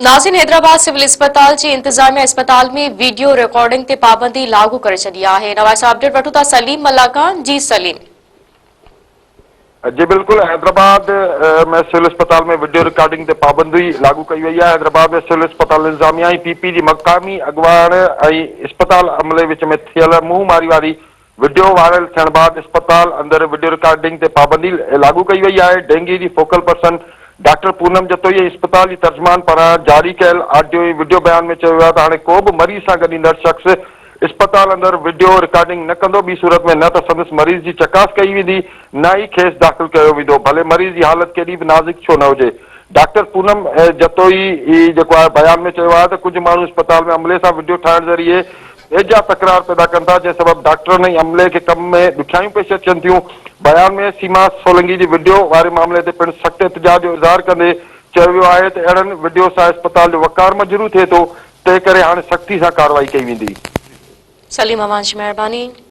नाज़रीन, हैदराबाद सिविल अस्पताल जी इंतजामिया अस्पताल में वीडियो रिकॉर्डिंग ते पाबंदी लागू करे छॾी आहे। नवाज़ अपडेट वठूं था सलीम मल्ला खां। जी सलीम। जी बिल्कुल, हैदराबाद में सिविल अस्पताल में वीडियो रिकॉर्डिंग ते पाबंदी लागू कई वई आहे। हैदराबाद में सिविल अस्पताल इंतजामिया ऐं पीपी जी मक़ामी अॻुवाण ऐं अस्पताल अमले विच में थियल मुंहुं मारी वारी वीडियो वायरल थियण बाद अस्पताल अंदर वीडियो रिकॉर्डिंग ते पाबंदी लागू कई वई आहे। डेंगी जी फोकल पर्सन डॉक्टर पूनम जतोई ऐं अस्पताल जी तर्जमान पारां जारी कयल ऑडियो ऐं वीडियो बयान में चयो वियो आहे त हाणे को बि मरीज़ सां गॾु ईंदड़ शख़्स अस्पताल अंदर वीडियो रिकॉर्डिंग न कंदो। ॿी सूरत में न त संदसि मरीज़ जी चकास कई वेंदी, न ई खेसि दाख़िल कयो वेंदो, भले मरीज़ जी हालत केॾी बि नाज़ुक छो न हुजे। डॉक्टर पूनम जतोई जेको आहे बयान में चयो आहे त कुझु माण्हू अस्पताल में अमले सां वीडियो ठाहिण ज़रिए एजा तकरार पैदा कनि था, जंहिं सबबि डॉक्टरनि ऐं अमले खे कम में ॾुखियायूं पेश अचनि थियूं। बयान में सीमा सोलंकी जी वीडियो वारे मामले ते पिणु सख़्त एहतिजाज जो इज़हार कंदे चयो वियो आहे त अहिड़नि वीडियो सां अस्पताल जो वक़ार मजरूह थिए थो, तंहिं करे हाणे सख़्ती सां कार्रवाई कई वेंदी। सलीम अवांश, महिरबानी।